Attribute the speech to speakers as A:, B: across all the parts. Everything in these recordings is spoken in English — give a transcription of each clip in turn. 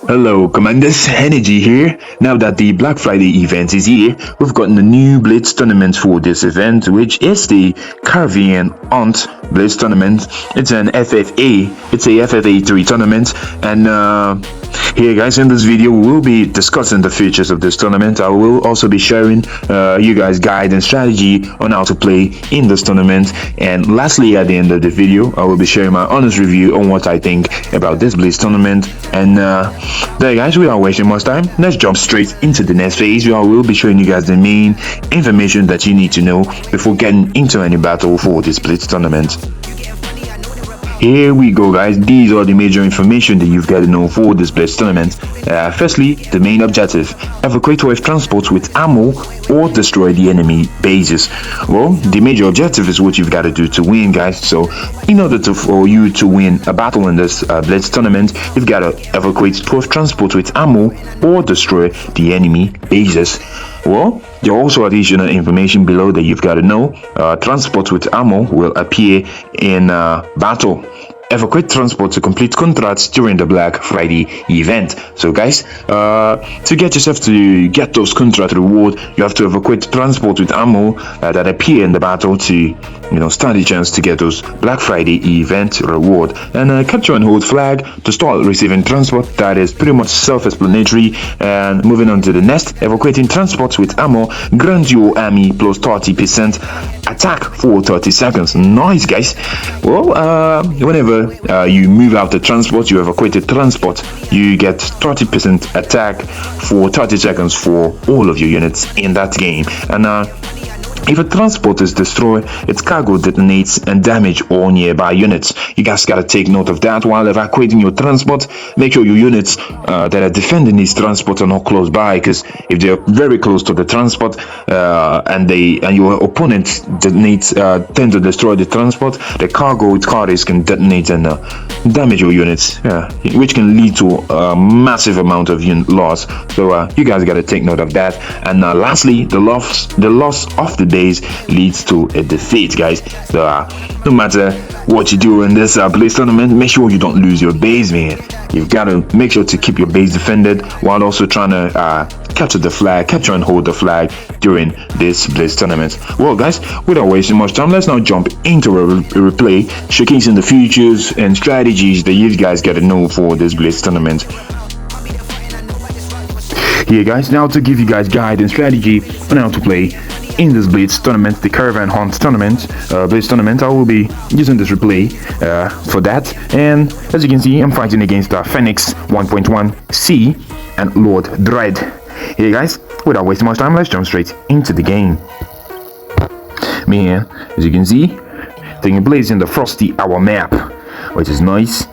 A: Hello, Commanders. Energy here. Now that the Black Friday event is here, we've gotten a new Blitz tournament for this event, which is the Caravan Blitz tournament. It's an FFA. It's a FFA3 tournament, and here, guys, in this video, we'll be discussing the features of this tournament. I will also be sharing you guys guide and strategy on how to play in this tournament. And lastly, at the end of the video, I will be sharing my honest review on what I think about this Blitz tournament. And there, guys, without wasting much time, let's jump straight into the next phase where I will be showing you guys the main information that you need to know before getting into any battle for this Blitz tournament. Here we go, guys. These are the major information that you've got to know for this Blitz tournament. Firstly, the main objective: evacuate wave transports with ammo or destroy the enemy bases. Well, the major objective is what you've got to do to win, guys. So in order for you to win a battle in this Blitz tournament, you've got to evacuate 12 transports with ammo or destroy the enemy bases. Well, there are also additional information below that you've got to know. Transports with ammo will appear in battle. Evacuate transport to complete contracts during the Black Friday event. So, guys, to get yourself to get those contract reward, you have to evacuate transport with ammo that appear in the battle to, stand a chance to get those Black Friday event reward. And capture and hold flag to start receiving transport. That is pretty much self-explanatory. And moving on to the next, evacuating transports with ammo grants your army plus 30% attack for 30 seconds. Nice, guys. Well, whenever you move out the transport, you evacuate the transport, you get 30% attack for 30 seconds for all of your units in that game. And if a transport is destroyed, its cargo detonates and damage all nearby units. You guys gotta take note of that while evacuating your transport. Make sure your units that are defending these transports are not close by, because if they're very close to the transport and your opponent detonates, tend to destroy the transport, the cargo it carries can detonate and damage your units, which can lead to a massive amount of unit loss. So you guys gotta take note of that. And lastly, the loss of the base leads to a defeat, guys. So no matter what you do in this Blitz tournament, make sure you don't lose your base, man. You've got to make sure to keep your base defended while also trying to capture and hold the flag during this Blitz tournament. Well, guys, without wasting much time, let's now jump into a replay showcasing the features and strategies that you guys got to know for this Blitz tournament. Here, guys, now to give you guys guide and strategy on how to play in this Blitz tournament, the Caravan tournament, Blitz tournament. I will be using this replay for that. And as you can see, I'm fighting against Phoenix 1.1C and Lord Dread. Here, guys, without wasting much time, let's jump straight into the game. Man, as you can see, taking place in the Frosty Hour map, which is nice.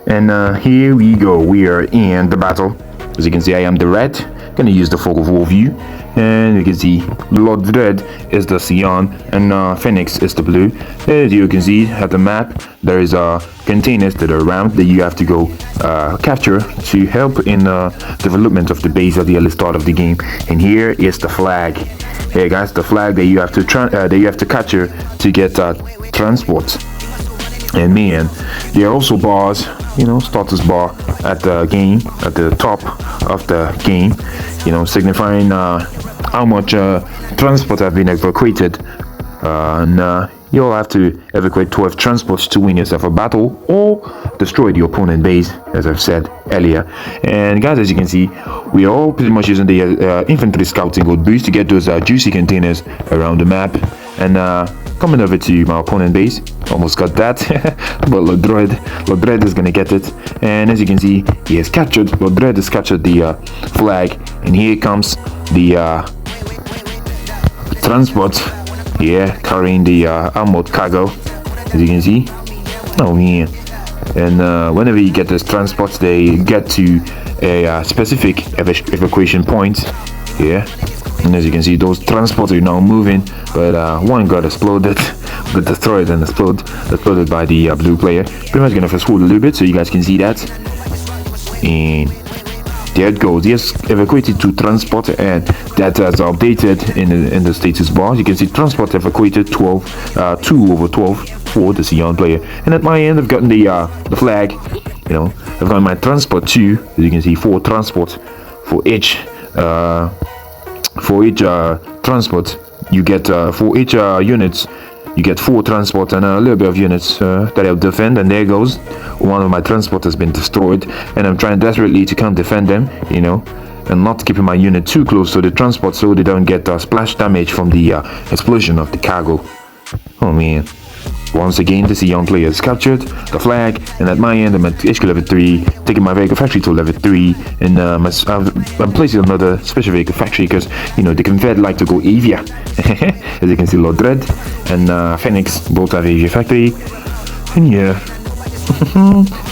A: And here we go. We are in the battle. As you can see, I am the red. Gonna use the fog of war view, and you can see Lord Dread is the cyan and Phoenix is the blue. As you can see at the map, there is containers that are around that you have to go capture to help in development of the base at the early start of the game. And here is the flag. Hey, guys, the flag that you have to capture to get transport. And man, there are also bars, status bar at the game, at the top of the game, signifying how much transport have been evacuated. And you'll have to evacuate 12 transports to win yourself a battle or destroy the opponent base, as I've said earlier. And guys, as you can see, we are all pretty much using the infantry scouting gold boost to get those juicy containers around the map. And coming over to my opponent base, almost got that, but Lord Dread is gonna get it. And as you can see, he has captured, Lord Dread has captured the flag, and here comes the transport here carrying the armored cargo, as you can see. Oh man. And whenever you get those transports, they get to a specific evacuation point here. And as you can see, those transports are now moving, but one got exploded, got destroyed and exploded by the blue player. Pretty much gonna fast forward a little bit so you guys can see that. And there it goes. Yes, evacuated to transport, and that has updated in the status bar. You can see transport evacuated 2/12 for the Sion player. And at my end, I've gotten the flag I've got my transport too. As you can see, 4 transport for each transport. You get for each units, you get 4 transport and a little bit of units that help defend. And there goes, one of my transport has been destroyed, and I'm trying desperately to come defend them, and not keeping my unit too close to the transport so they don't get splash damage from the explosion of the cargo. Oh man. Once again, the Sion player is captured the flag, and at my end I'm at HQ level 3, taking my vehicle factory to level 3, and I'm placing another special vehicle factory because the Confed like to go Avia. As you can see, Lord Dread and Phoenix both have Avia factory, and yeah.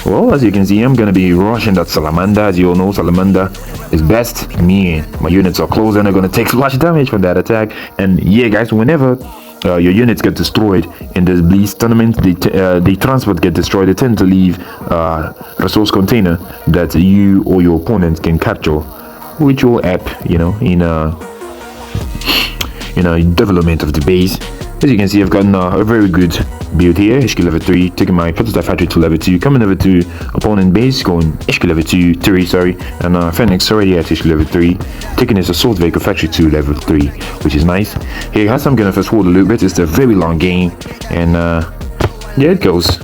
A: Well, as you can see, I'm gonna be rushing that Salamander. As you all know, Salamander is best. Man, my units are close and are gonna take splash damage from that attack. And yeah, guys, whenever your units get destroyed in this Blitz tournament, the transport get destroyed, they tend to leave resource container that you or your opponent can capture, which will help, in a development of the base. As you can see, I've gotten a very good build here. HQ level 3, taking my prototype factory to level 2, coming over to opponent base, going HQ level 3, sorry, and Phoenix already at HQ level 3, taking his assault vehicle factory to level 3, which is nice. Here, guys, I'm gonna fast forward a little bit. It's a very long game, and yeah, it goes.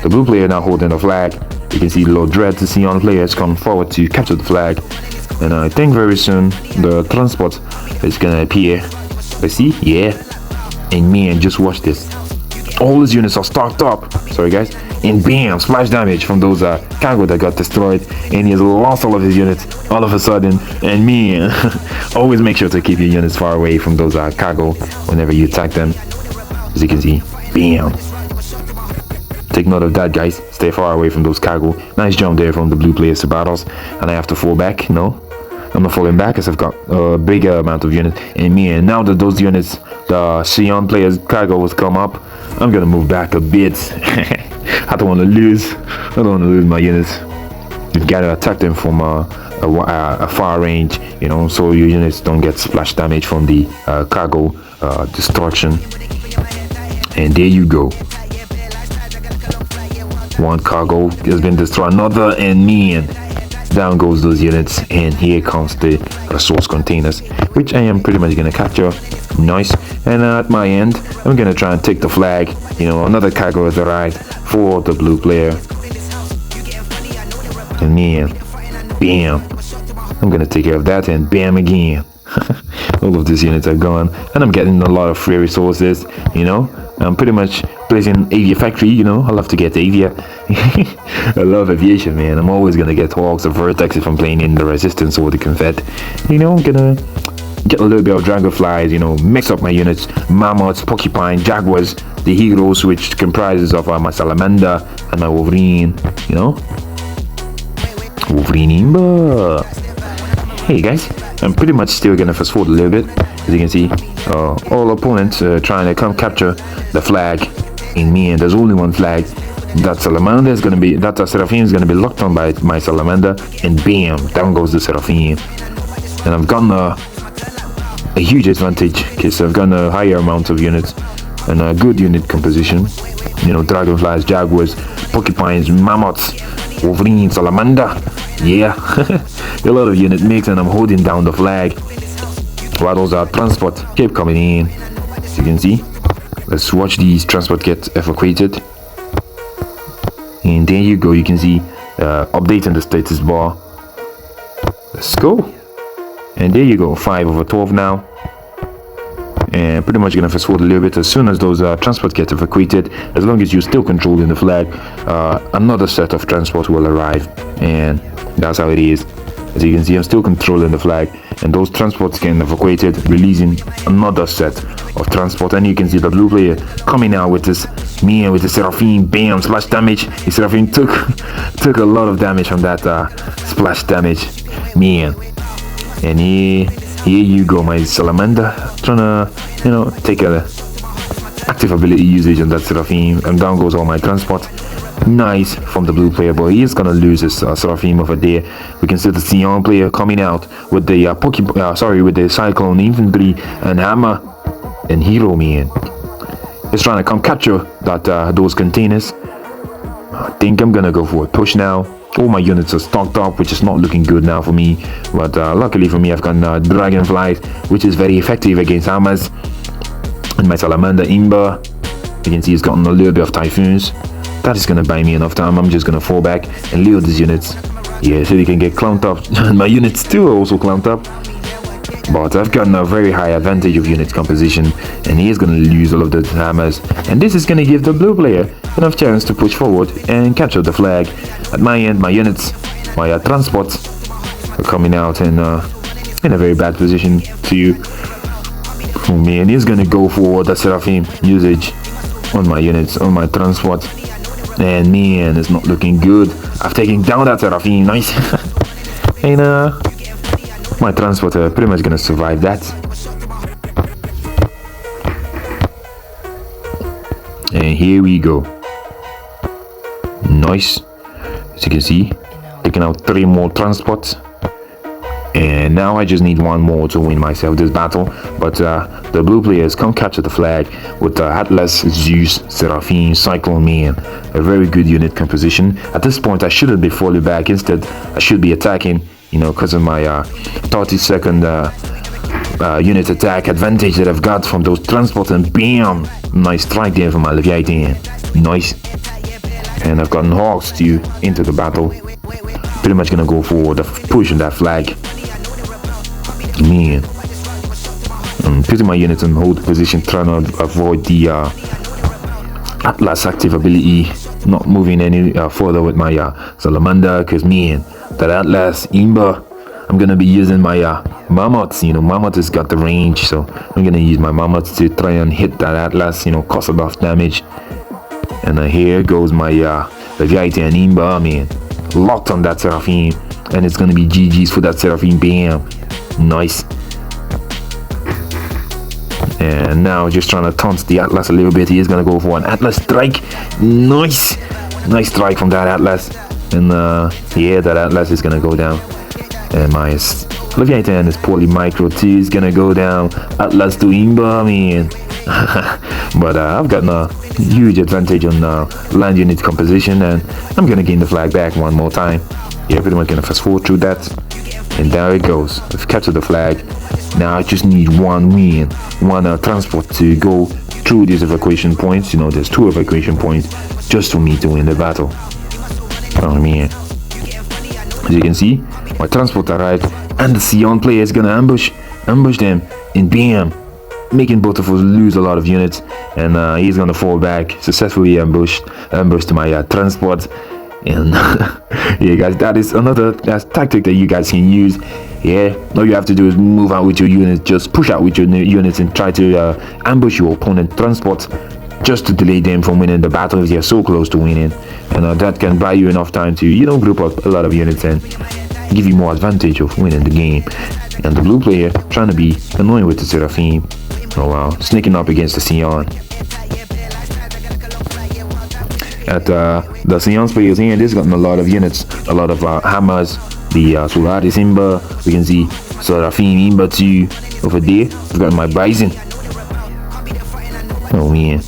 A: The blue player now holding the flag. You can see the Lord Dread, the Sion player, has come forward to capture the flag, and I think very soon the transport is gonna appear. Let's see, yeah. And man, just watch this. All his units are stocked up. Sorry, guys. And bam, splash damage from those cargo that got destroyed. And he has lost all of his units all of a sudden. And man, always make sure to keep your units far away from those cargo whenever you attack them. As you can see, bam. Take note of that, guys. Stay far away from those cargo. Nice jump there from the blue players to battles. And I have to fall back. No, I'm not falling back because I've got a bigger amount of units. And man, now that those units, the Sion players cargo has come up, I'm gonna move back a bit. I don't want to lose. I don't want to lose my units. You've got to attack them from a far range, so your units don't get splash damage from the cargo destruction. And there you go. One cargo has been destroyed, another, and man, down goes those units, and here comes the resource containers, which I am pretty much gonna capture. Nice. And at my end, I'm gonna try and take the flag. Another cargo has arrived for the blue player, and man, bam, I'm gonna take care of that, and bam again. All of these units are gone, and I'm getting a lot of free resources. I'm pretty much placing Avia factory. I love to get Avia. I love aviation, man. I'm always gonna get Hawks or Vertex if I'm playing in the Resistance or the Confed. I'm gonna get a little bit of Dragonflies, mix up my units, Mammoths, Porcupine, Jaguars, the heroes, which comprises of my Salamander and my Wolverine, Wolverine. Hey guys, I'm pretty much still gonna fast forward a little bit. As you can see, all opponents trying to come capture the flag in me, and there's only one flag. That Salamander is gonna be, that Seraphim is gonna be locked on by my Salamander, and bam, down goes the Seraphim. And I've gotten a huge advantage because I've got a higher amount of units and a good unit composition. Dragonflies, Jaguars, Porcupines, Mammoths, Wolverine, Salamander. Yeah, a lot of unit mix, and I'm holding down the flag while those transport keep coming in. As you can see, let's watch these transport get evacuated. And there you go, you can see updating the status bar. Let's go. And there you go, 5/12 now. And pretty much gonna fast forward a little bit. As soon as those transport get evacuated, as long as you're still controlling the flag, another set of transport will arrive, and that's how it is. As you can see, I'm still controlling the flag, and those transports get evacuated, releasing another set of transport. And you can see the blue player coming out with this, with the Seraphim, bam, splash damage. The Seraphim took a lot of damage from that splash damage, man. And here you go, my Salamander, trying to, take a active ability usage on that Seraphim, and down goes all my transport. Nice from the blue player, but he is gonna lose his Seraphim over there. We can see the Sion player coming out with the with the Cyclone Infantry and Hammer and Hero, man. He's trying to come capture that those containers. I think I'm gonna go for a push now. All my units are stocked up, which is not looking good now for me. But luckily for me, I've got Dragonflies, which is very effective against hammers. And my Salamander Imber, you can see it's gotten a little bit of Typhoons. That is gonna buy me enough time. I'm just gonna fall back and lure these units. Yeah, so they can get clumped up. My units too are also clumped up. But I've gotten a very high advantage of unit composition, and he is going to lose all of the hammers, and this is going to give the blue player enough chance to push forward and capture the flag. At my end, my units, my transports are coming out in a very bad position to oh man, he's going to go for the Seraphim usage on my units, on my transport, and man, it's not looking good. I've taken down that Seraphim, nice. And my transporter pretty much gonna survive that. And here we go. Nice. As you can see, taking out 3 more transports. And now I just need 1 more to win myself this battle. But the blue players can't capture the flag with Atlas, Zeus, Seraphim, Cyclone Man. A very good unit composition. At this point, I shouldn't be falling back. Instead, I should be attacking. You know, because of my 30-second unit attack advantage that I've got from those transports, and bam! Nice strike there from my Leviathan. Nice. And I've gotten Hawks to into the battle. Pretty much gonna go for the push on that flag. Man. I'm putting my units in hold position, trying to avoid the Atlas active ability. Not moving any further with my Salamander, because man, that Atlas Imber, I'm gonna be using my Mammoths. You know, Mammoth has got the range, so I'm gonna use my Mammoths to try and hit that Atlas, you know, cause enough damage. And here goes my Leviathan Imber, man, locked on that Seraphim, and it's gonna be GG's for that Seraphim. Bam, nice. And now just trying to taunt the Atlas a little bit. He is gonna go for an Atlas strike. Nice strike from that Atlas. And yeah, that Atlas is gonna go down. And my Leviathan is poorly micro too. Is gonna go down. Atlas to Imba, man. But I've gotten a huge advantage on land unit composition, and I'm gonna gain the flag back 1 more time. Yeah, pretty much gonna fast forward through that. And there it goes. I've captured the flag. Now I just need 1 win, 1 transport to go through these evacuation points. You know, there's 2 evacuation points just for me to win the battle. Oh man. As you can see, my transport arrived, and the Sion player is gonna ambush them, and bam, making both of us lose a lot of units. And he's gonna fall back, successfully ambushed my transport. And yeah guys, that is another tactic that you guys can use. Yeah, all you have to do is move out with your units, just push out with your units and try to ambush your opponent transports, just to delay them from winning the battle if they're so close to winning. And that can buy you enough time to, you know, group up a lot of units and give you more advantage of winning the game. And the blue player trying to be annoying with the Seraphim. Oh wow, sneaking up against the Sion. At the Sion's players here, this gotten a lot of units, a lot of hammers. The Solaris Imber, we can see Seraphim Imber too over there. I've got my Bison. Oh man.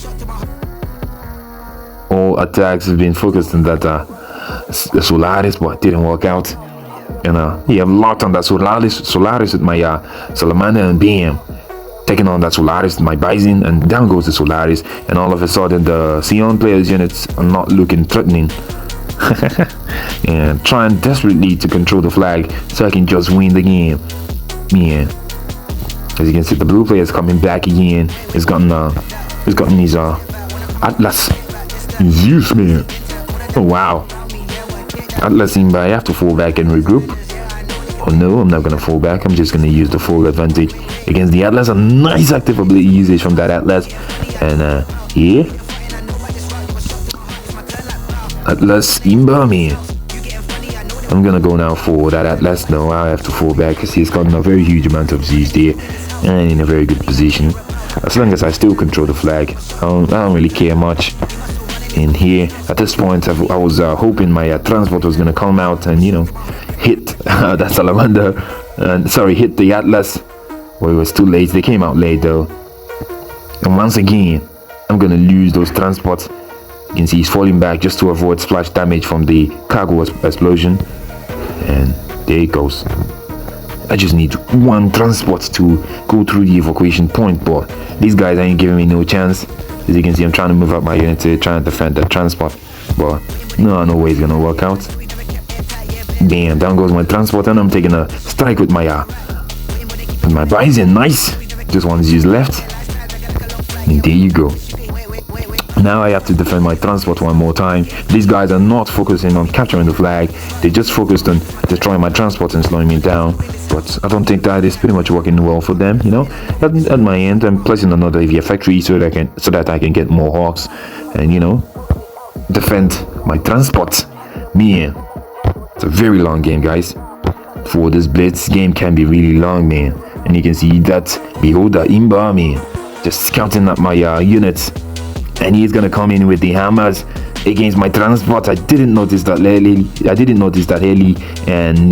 A: All attacks have been focused on that the Solaris, but it didn't work out. And yeah, I'm locked on that Solaris with my Salamander, and bam, taking on that Solaris, my Bison, and down goes the Solaris. And all of a sudden the Sion players units are not looking threatening. And trying desperately to control the flag so I can just win the game. Man, as you can see, the blue player is coming back again. He's gotten his Atlas Zeus, man. Oh wow, Atlas Imba. I have to fall back and regroup. Oh no, I'm not gonna fall back. I'm just gonna use the full advantage against the Atlas. A nice active ability usage from that Atlas. And yeah, Atlas Imba, man. I'm gonna go now for that Atlas. No, I have to fall back because he's gotten a very huge amount of Z's there and in a very good position. As long as I still control the flag, I don't really care much. In here, at this point, I was hoping my transport was gonna come out and, you know, hit that Salamander, hit the Atlas. Well, it was too late. They came out late though. And once again, I'm gonna lose those transports. You can see he's falling back just to avoid splash damage from the cargo explosion. And there it goes. I just need one transport to go through the evacuation point, but these guys ain't giving me no chance. As you can see, I'm trying to move up my unit to try and defend the transport, but no way it's gonna work out. Damn, down goes my transport, and I'm taking a strike with my bison. Nice. Just one is left, and there you go. Now I have to defend my transport one more time. These guys are not focusing on capturing the flag. They just focused on destroying my transport and slowing me down. But I don't think that is pretty much working well for them, you know. At my end, I'm placing another AV factory so that I can get more hawks and, you know, defend my transport. Man, it's a very long game, guys. For this Blitz game can be really long, man. And you can see that Beholder Imba, man, just scouting at my units. And he's gonna come in with the hammers against my transport. I didn't notice that early. And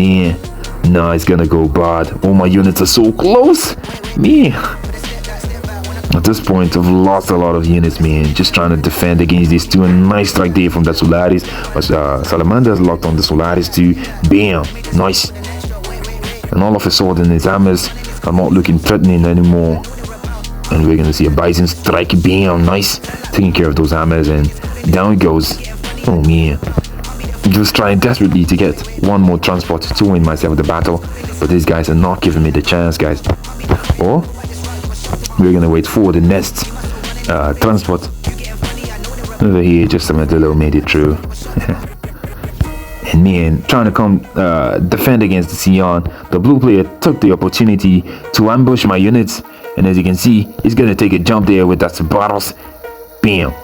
A: nah, it's gonna go bad. All my units are so close. Man, at this point I've lost a lot of units, man, just trying to defend against these two. And nice strike there from the Solaris. But Salamander's locked on the Solaris too. Bam, nice. And all of a sudden his hammers are not looking threatening anymore. And we're gonna see a bison strike. Bam, nice. Taking care of those hammers, and down it goes. Oh man, I'm just trying desperately to get one more transport to win myself the battle, but these guys are not giving me the chance, guys. Or we're gonna wait for the next transport over here. Just a little made it through. And man, trying to come defend against the Sion, the blue player took the opportunity to ambush my units. And as you can see, he's gonna take a jump there with that Sabaros. Bam.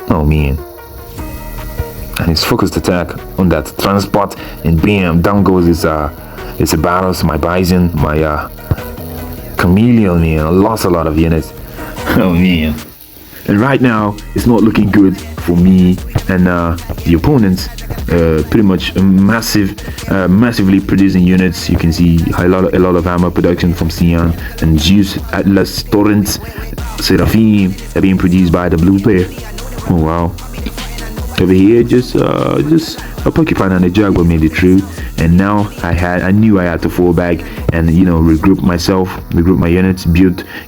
A: Oh man. And his focused attack on that transport, and bam, down goes his Sabaros, my bison, my chameleon, man. I lost a lot of units. Oh man. And right now, it's not looking good for me and the opponents. Pretty much massively producing units. You can see a lot of ammo production from Sion and Zeus, Atlas, Torrent, Seraphim are being produced by the blue player. Oh wow. Over here, just a porcupine and a jaguar made it through, and now I knew I had to fall back and, you know, regroup my units,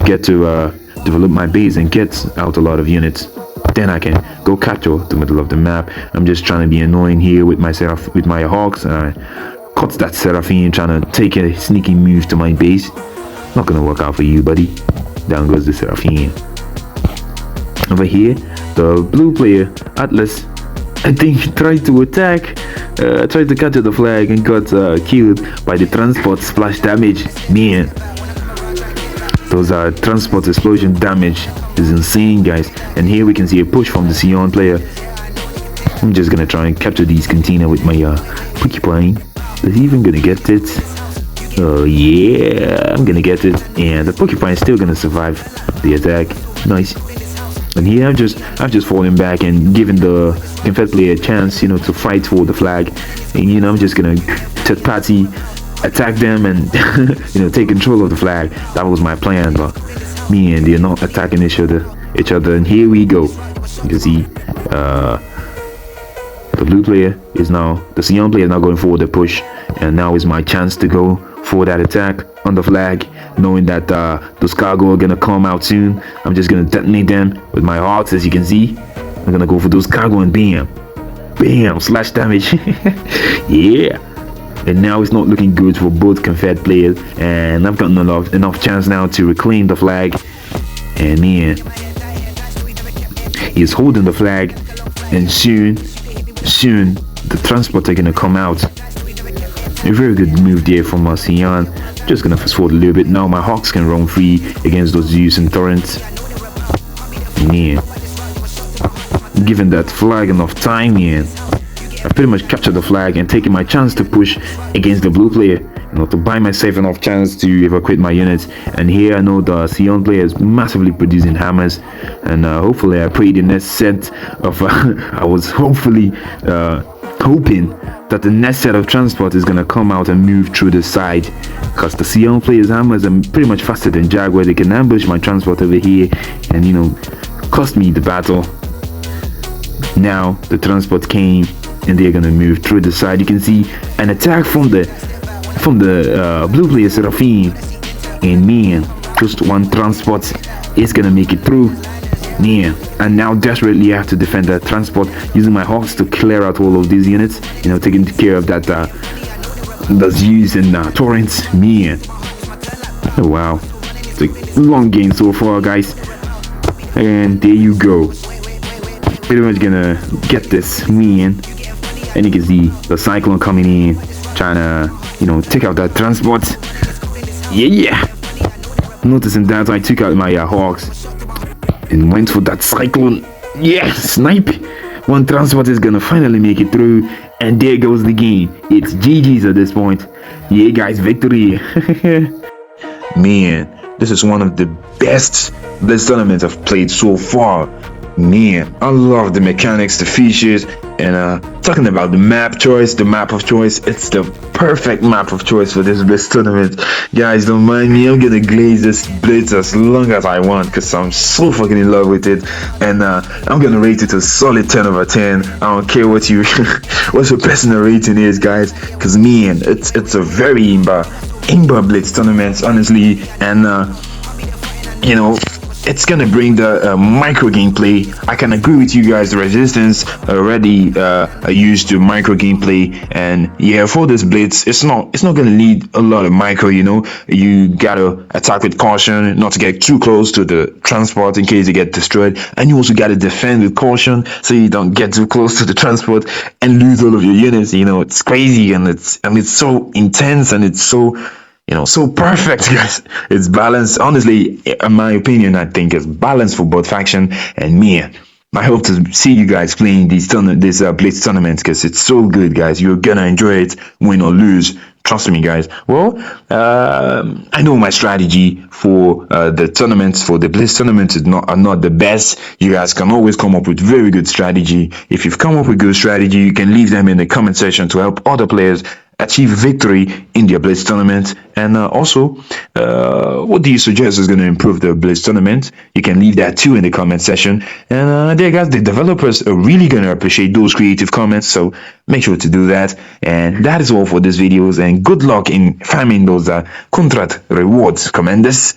A: get to develop my base and get out a lot of units. Then I can go capture the middle of the map. I'm just trying to be annoying here with my hawks. Caught that Seraphim trying to take a sneaky move to my base. Not gonna work out for you, buddy. Down goes the Seraphim. Over here, the blue player Atlas, I think, tried to attack, tried to capture the flag and got killed by the transport splash damage. Man, those transport explosion damage is insane, guys. And here we can see a push from the Sion player. I'm just gonna try and capture these container with my porcupine. Is he even gonna get it? Oh yeah, I'm gonna get it. And the porcupine is still gonna survive the attack. Nice. And here I've just fallen back and given the Confed player a chance, you know, to fight for the flag. And, you know, I'm just gonna third party attack them and you know, take control of the flag. That was my plan, but me and they're not attacking each other. And here we go. You can see the blue player is now, the Sion player is now going forward the push, and now is my chance to go for that attack on the flag, knowing that those cargo are gonna come out soon. I'm just gonna detonate them with my hawks. As you can see, I'm gonna go for those cargo and bam, slash damage. Yeah. And now it's not looking good for both Confed players, and I've gotten enough chance now to reclaim the flag. And man, he's holding the flag, and soon the transport are gonna come out. A very good move there from Sion. Just gonna fast forward a little bit. Now my hawks can roam free against those Zeus and Torrents. Man, giving that flag enough time, man. I pretty much captured the flag and taking my chance to push against the blue player, you know, to buy myself enough chance to evacuate my units. And here I know the Sion player is massively producing hammers, and hopefully I pray the next set of I was hoping that the next set of transport is gonna come out and move through the side, because the Sion player's hammers are pretty much faster than Jaguar. They can ambush my transport over here and, you know, cost me the battle. Now the transport came and they're gonna move through the side. You can see an attack from the blue player Seraphim, and man, just one transport is gonna make it through. Man, and now desperately I have to defend that transport using my hawks to clear out all of these units, you know, taking care of that that's used in torrents. Man, oh, wow, it's a long game so far, guys. And there you go, pretty much gonna get this, man. And you can see the cyclone coming in, trying to, you know, take out that transport. Yeah, noticing that I took out my hawks and went for that cyclone. Yeah, snipe. One transport is gonna finally make it through, and there goes the game. It's GG's at this point. Yeah, guys, victory. Man, this is one of the best Blitz tournaments I've played so far. Man, I love the mechanics, the features, and talking about the map choice, the map of choice, it's the perfect map of choice for this Blitz tournament. Guys, don't mind me, I'm gonna glaze this Blitz as long as I want because I'm so fucking in love with it, and I'm gonna rate it a solid 10 over 10. I don't care what you what your personal rating is, guys, because man, it's a very imba Blitz tournament, honestly, and you know, it's gonna bring the micro gameplay. I can agree with you guys. The resistance already used to micro gameplay, and yeah, for this Blitz, it's not gonna need a lot of micro. You know, you gotta attack with caution, not to get too close to the transport in case you get destroyed, and you also gotta defend with caution so you don't get too close to the transport and lose all of your units. You know, it's crazy, and it's so intense, and it's so, you know, so perfect, guys. It's balanced. Honestly, in my opinion, I think it's balanced for both faction. And man, I hope to see you guys playing this Blitz tournament because it's so good, guys. You're gonna enjoy it, win or lose. Trust me, guys. Well, I know my strategy for the tournaments, for the Blitz tournaments are not the best. You guys can always come up with very good strategy. If you've come up with good strategy, you can leave them in the comment section to help other players achieve victory in their Blitz tournament. And also, what do you suggest is going to improve the Blitz tournament? You can leave that too in the comment section. And there, guys, the developers are really going to appreciate those creative comments, so make sure to do that. And that is all for this videos, and good luck in farming those contract rewards, commanders.